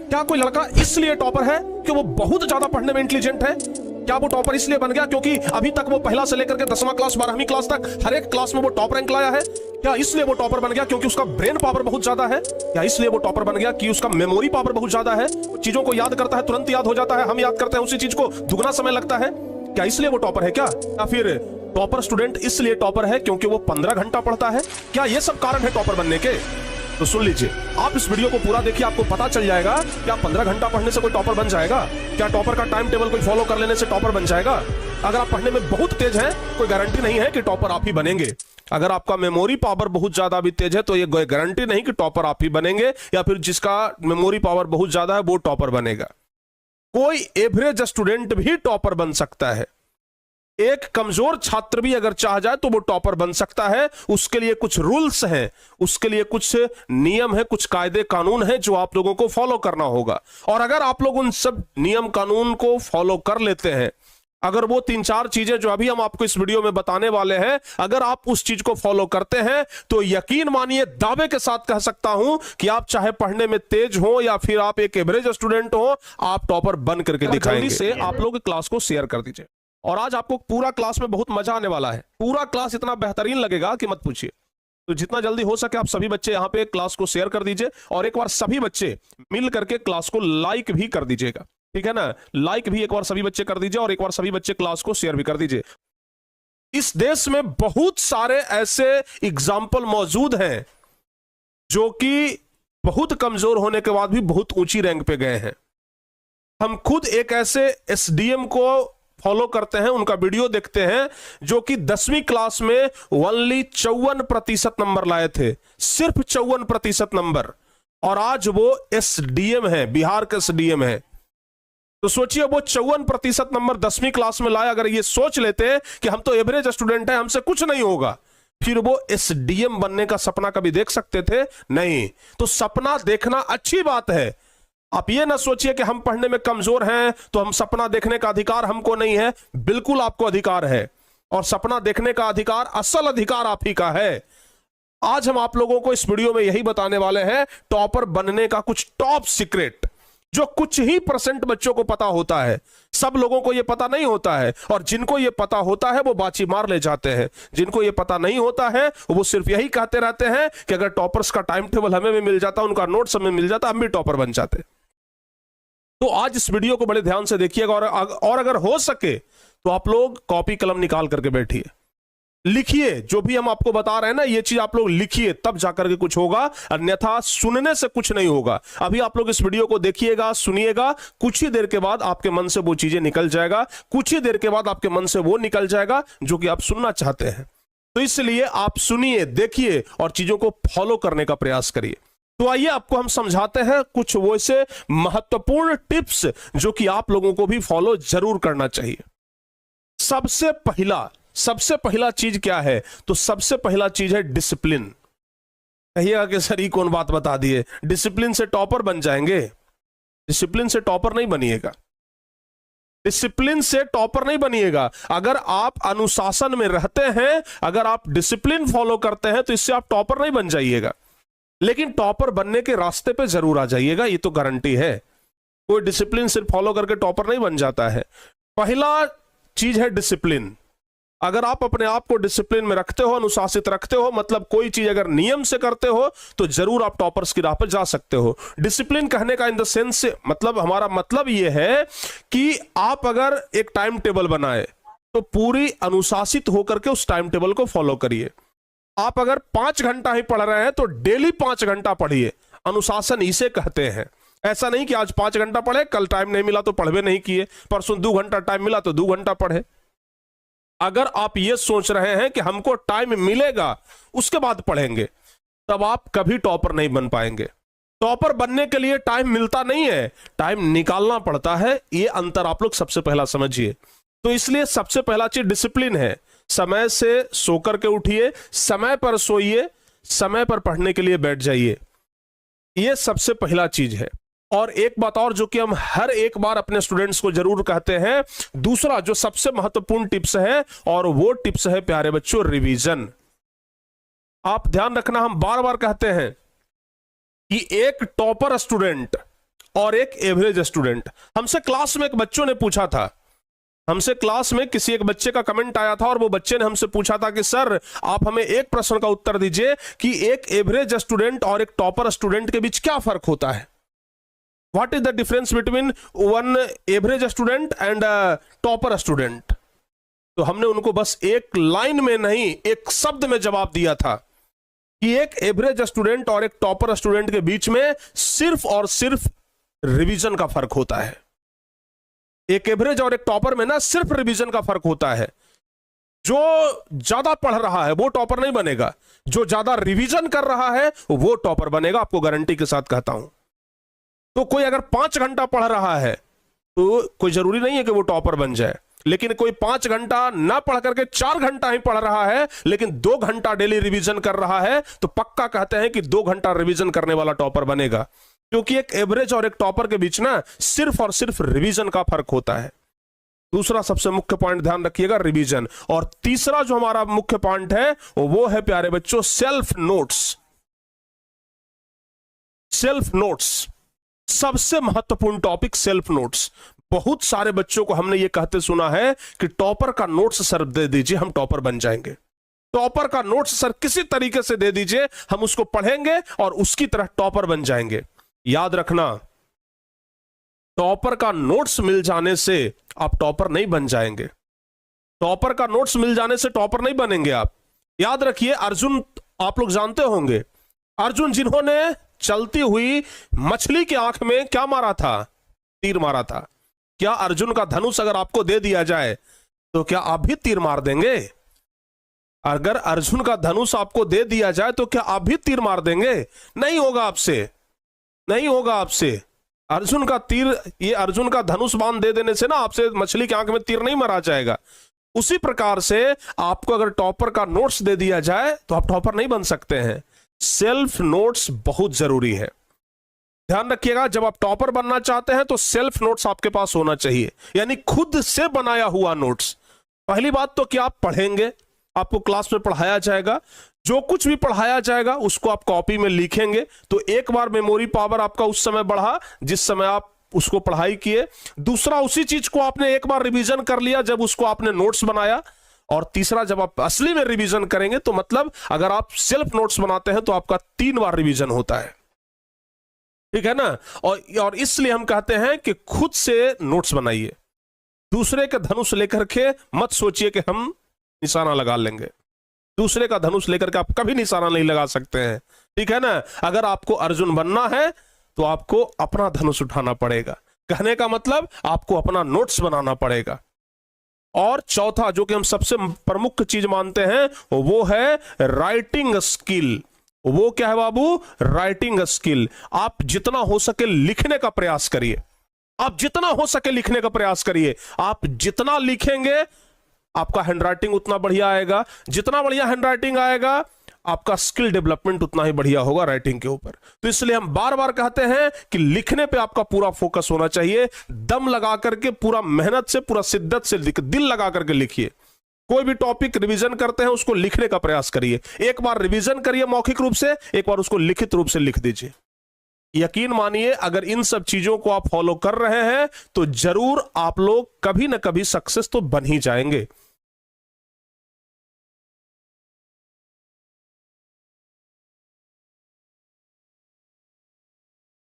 क्या कोई लड़का इसलिए टॉपर है कि वो बहुत ज्यादा पढ़ने में इंटेलिजेंट है? क्या वो टॉपर इसलिए बन गया क्योंकि अभी तक वो पहला से लेकर के 10वां क्लास 12वीं क्लास तक हर एक क्लास में वो टॉप रैंक लाया है? क्या इसलिए वो टॉपर बन गया क्योंकि उसका ब्रेन पावर बहुत ज्यादा है? क्या इसलिए वो टॉपर बन गया कि उसका मेमोरी पावर बहुत ज्यादा है? चीजों को याद करता है, तुरंत याद हो जाता है, हम याद करते हैं उसी चीज को दुगना समय लगता है? क्या इसलिए वो टॉपर है? क्या या फिर टॉपर स्टूडेंट इसलिए टॉपर है क्योंकि वो 15 घंटा पढ़ता है? क्या ये सब कारण है टॉपर बनने के? तो सुन लीजिए, आप इस वीडियो को पूरा देखिए, आपको पता चल जाएगा क्या 15 घंटा पढ़ने से कोई टॉपर बन जाएगा? क्या टॉपर का टाइम टेबल कोई फॉलो कर लेने से टॉपर बन जाएगा? अगर आप पढ़ने में बहुत तेज हैं, कोई गारंटी नहीं है कि टॉपर आप ही बनेंगे। अगर आपका मेमोरी पावर बहुत ज्यादा भी तेज है तो ये गारंटी नहीं कि टॉपर आप ही बनेंगे, या फिर जिसका मेमोरी पावर बहुत ज्यादा है वो टॉपर बनेगा। कोई एवरेज स्टूडेंट भी टॉपर बन सकता है। एक कमजोर छात्र भी अगर चाह जाए तो वो टॉपर बन सकता है। उसके लिए कुछ रूल्स हैं, उसके लिए कुछ नियम है, कुछ कायदे कानून है जो आप लोगों को फॉलो करना होगा। और अगर आप लोग उन सब नियम कानून को फॉलो कर लेते हैं, अगर वो 3-4 चीजें जो अभी हम आपको इस वीडियो में बताने वाले हैं, अगर आप उस चीज को फॉलो करते हैं तो यकीन मानिए, दावे के साथ कह सकता हूं कि आप चाहे पढ़ने में तेज हो या फिर आप एक एवरेज स्टूडेंट हो, आप टॉपर बन करके दिखाएंगे। जल्दी से आप लोग क्लास को शेयर कर दीजिए। और आज आपको पूरा क्लास में बहुत मजा आने वाला है। पूरा क्लास इतना बेहतरीन लगेगा कि मत पूछिए। तो जितना जल्दी हो सके आप सभी बच्चे यहां पे क्लास को शेयर कर दीजिए, और एक बार सभी बच्चे मिल करके क्लास को लाइक भी कर दीजिएगा, ठीक है ना? लाइक भी एक बार सभी बच्चे कर दीजिए, और एक बार सभी बच्चे क्लास को शेयर भी कर दीजिए। इस देश में बहुत सारे ऐसे एग्जाम्पल मौजूद हैं जो कि बहुत कमजोर होने के बाद भी बहुत ऊंची रैंक पे गए हैं। हम खुद एक ऐसे एसडीएम को फॉलो करते हैं, उनका वीडियो देखते हैं, जो कि 10वीं क्लास में ओनली 54% नंबर लाए थे, सिर्फ 54% नंबर, और आज वो एसडीएम है, बिहार का एसडीएम है। तो सोचिए, वो 54% नंबर 10वीं क्लास में लाए। अगर ये सोच लेते हैं कि हम तो एवरेज स्टूडेंट हैं, हमसे कुछ नहीं होगा, फिर वो एसडीएम बनने का सपना कभी देख सकते थे? नहीं। तो सपना देखना अच्छी बात है। आप ये ना सोचिए कि हम पढ़ने में कमजोर हैं तो हम सपना देखने का अधिकार हमको नहीं है। बिल्कुल आपको अधिकार है, और सपना देखने का अधिकार, असल अधिकार आप ही का है। आज हम आप लोगों को इस वीडियो में यही बताने वाले हैं, टॉपर बनने का कुछ टॉप सीक्रेट, जो कुछ ही % बच्चों को पता होता है। सब लोगों को यह पता नहीं होता है, और जिनको यह पता होता है वो बाची मार ले जाते हैं। जिनको यह पता नहीं होता है वो सिर्फ यही कहते रहते हैं कि अगर टॉपर्स का टाइम टेबल हमें भी मिल जाता, उनका नोट्स हमें मिल जाता, हम भी टॉपर बन जाते। तो आज इस वीडियो को बड़े ध्यान से देखिएगा, और अगर हो सके तो आप लोग कॉपी कलम निकाल करके बैठिए, लिखिए। जो भी हम आपको बता रहे हैं ना, ये चीज आप लोग लिखिए, तब जाकर के कुछ होगा, अन्यथा सुनने से कुछ नहीं होगा। अभी आप लोग इस वीडियो को देखिएगा, सुनिएगा, कुछ ही देर के बाद आपके मन से वो चीजें निकल जाएगा, कुछ ही देर के बाद आपके मन से वो निकल जाएगा जो कि आप सुनना चाहते हैं। तो इसलिए आप सुनिए, देखिए, और चीजों को फॉलो करने का प्रयास करिए। तो आइए आपको हम समझाते हैं कुछ वैसे महत्वपूर्ण टिप्स जो कि आप लोगों को भी फॉलो जरूर करना चाहिए। सबसे पहला चीज क्या है? तो सबसे पहला चीज है डिसिप्लिन। कहिएगा कि सर ये कौन बात बता दिए, डिसिप्लिन से टॉपर बन जाएंगे? डिसिप्लिन से टॉपर नहीं बनिएगा, डिसिप्लिन से टॉपर नहीं बनिएगा। अगर आप अनुशासन में रहते हैं, अगर आप डिसिप्लिन फॉलो करते हैं, तो इससे आप टॉपर नहीं बन जाइएगा, लेकिन टॉपर बनने के रास्ते पे जरूर आ जाइएगा, ये तो गारंटी है। कोई डिसिप्लिन सिर्फ फॉलो करके टॉपर नहीं बन जाता है। पहला चीज है डिसिप्लिन। अगर आप अपने आप को डिसिप्लिन में रखते हो, अनुशासित रखते हो, मतलब कोई चीज अगर नियम से करते हो, तो जरूर आप टॉपर्स की राह पर जा सकते हो। डिसिप्लिन कहने का इन द सेंस से मतलब, हमारा मतलब यह है कि आप अगर एक टाइम टेबल बनाए तो पूरी अनुशासित होकर के उस टाइम टेबल को फॉलो करिए। आप अगर 5 घंटा ही पढ़ रहे हैं तो डेली 5 घंटा पढ़िए। अनुशासन इसे कहते हैं। ऐसा नहीं कि आज 5 घंटा पढ़े, कल टाइम नहीं मिला तो पढ़वे नहीं किए, परसों 2 घंटा टाइम मिला तो 2 घंटा पढ़े। अगर आप ये सोच रहे हैं कि हमको टाइम मिलेगा उसके बाद पढ़ेंगे, तब आप कभी टॉपर नहीं बन पाएंगे। टॉपर बनने के लिए टाइम मिलता नहीं है, टाइम निकालना पड़ता है। ये अंतर आप लोग सबसे पहला समझिए। तो इसलिए सबसे पहला चीज डिसिप्लिन है। समय से सो करके उठिए, समय पर सोइए, समय पर पढ़ने के लिए बैठ जाइए। यह सबसे पहला चीज है। और एक बात और जो कि हम हर एक बार अपने स्टूडेंट्स को जरूर कहते हैं, दूसरा जो सबसे महत्वपूर्ण टिप्स है, और वो टिप्स है प्यारे बच्चों, रिवीजन। आप ध्यान रखना, हम बार बार कहते हैं कि एक टॉपर स्टूडेंट और एक एवरेज स्टूडेंट। हमसे क्लास में एक बच्चों ने पूछा था, हमसे क्लास में किसी एक बच्चे का कमेंट आया था और वो बच्चे ने हमसे पूछा था कि सर आप हमें एक प्रश्न का उत्तर दीजिए कि एक एवरेज स्टूडेंट और एक टॉपर स्टूडेंट के बीच क्या फर्क होता है। What is the difference between one average student and topper student. तो हमने उनको बस एक लाइन में नहीं, एक शब्द में जवाब दिया था कि एक एवरेज स्टूडेंट और एक टॉपर स्टूडेंट के बीच में सिर्फ और सिर्फ रिवीजन का फर्क होता है। एक एवरेज और एक टॉपर में ना सिर्फ रिवीजन का फर्क होता है। जो ज्यादा पढ़ रहा है वो टॉपर नहीं बनेगा, जो ज्यादा रिवीजन कर रहा है वो टॉपर बनेगा, आपको गारंटी के साथ कहता हूं। तो कोई अगर 5 घंटा पढ़ रहा है तो कोई जरूरी नहीं है कि वो टॉपर बन जाए, लेकिन कोई 5 घंटा ना पढ़ करके 4 घंटा ही पढ़ रहा है लेकिन 2 घंटा डेली रिवीजन कर रहा है तो पक्का कहते हैं कि 2 घंटा रिवीजन करने वाला टॉपर बनेगा, क्योंकि एक एवरेज और एक टॉपर के बीच ना सिर्फ और सिर्फ रिवीजन का फर्क होता है। दूसरा सबसे मुख्य पॉइंट ध्यान रखिएगा, रिवीजन। और तीसरा जो हमारा मुख्य पॉइंट है वो है प्यारे बच्चों सेल्फ नोट्स। सेल्फ नोट्स सबसे महत्वपूर्ण टॉपिक, सेल्फ नोट्स। बहुत सारे बच्चों को हमने ये कहते सुना है कि टॉपर का नोट्स सर दे दीजिए हम टॉपर बन जाएंगे। टॉपर का नोट्स सर किसी तरीके से दे दीजिए हम उसको पढ़ेंगे और उसकी तरह टॉपर बन जाएंगे। याद रखना, टॉपर का नोट्स मिल जाने से आप टॉपर नहीं बन जाएंगे। टॉपर का नोट्स मिल जाने से टॉपर नहीं बनेंगे आप। याद रखिए, अर्जुन आप लोग जानते होंगे, अर्जुन जिन्होंने चलती हुई मछली की आंख में क्या मारा था, तीर मारा था। क्या अर्जुन का धनुष अगर आपको दे दिया जाए तो क्या आप भी तीर मार देंगे? अगर अर्जुन का धनुष आपको दे दिया जाए तो क्या आप भी तीर मार देंगे? नहीं होगा आपसे, नहीं होगा आपसे। अर्जुन का तीर, ये अर्जुन का धनुष बाण दे देने से ना आपसे मछली की आंख में तीर नहीं मारा जाएगा। उसी प्रकार से आपको अगर टॉपर का नोट्स दे दिया जाए तो आप टॉपर नहीं बन सकते हैं। सेल्फ नोट्स बहुत जरूरी है, ध्यान रखिएगा। जब आप टॉपर बनना चाहते हैं तो सेल्फ नोट्स आपके पास होना चाहिए, यानी खुद से बनाया हुआ नोट्स। पहली बात तो कि आप पढ़ेंगे, आपको क्लास में पढ़ाया जाएगा, जो कुछ भी पढ़ाया जाएगा उसको आप कॉपी में लिखेंगे तो एक बार मेमोरी पावर आपका उस समय बढ़ा जिस समय आप उसको पढ़ाई किए। दूसरा, उसी चीज को आपने एक बार रिवीजन कर लिया जब उसको आपने नोट्स बनाया। और तीसरा, जब आप असली में रिवीजन करेंगे तो मतलब अगर आप सेल्फ नोट्स बनाते हैं तो आपका 3 बार रिवीजन होता है, ठीक है ना। और इसलिए हम कहते हैं कि खुद से नोट्स बनाइए। दूसरे का धनुष लेकर के मत सोचिए कि हम निशाना लगा लेंगे। दूसरे का धनुष लेकर के आप कभी निशाना नहीं लगा सकते हैं, ठीक है ना। अगर आपको अर्जुन बनना है तो आपको अपना धनुष उठाना पड़ेगा। कहने का मतलब आपको अपना नोट्स बनाना पड़ेगा। और चौथा जो कि हम सबसे प्रमुख चीज मानते हैं वो है राइटिंग स्किल। वो क्या है बाबू? Writing skill. आप जितना हो सके लिखने का प्रयास करिए, आप जितना हो सके लिखने का प्रयास करिए। आप जितना लिखेंगे आपका हैंडराइटिंग उतना बढ़िया आएगा, जितना बढ़िया हैंडराइटिंग आएगा आपका स्किल डेवलपमेंट उतना ही बढ़िया होगा राइटिंग के ऊपर। तो इसलिए हम बार बार कहते हैं कि लिखने पे आपका पूरा फोकस होना चाहिए। दम लगा करके, पूरा मेहनत से, पूरा शिद्दत से दिल लगा करके लिखिए। कोई भी टॉपिक रिवीजन करते हैं उसको लिखने का प्रयास करिए। एक बार रिवीजन करिए मौखिक रूप से, एक बार उसको लिखित रूप से लिख दीजिए। यकीन मानिए अगर इन सब चीजों को आप फॉलो कर रहे हैं तो जरूर आप लोग कभी ना कभी सक्सेस तो बन ही जाएंगे।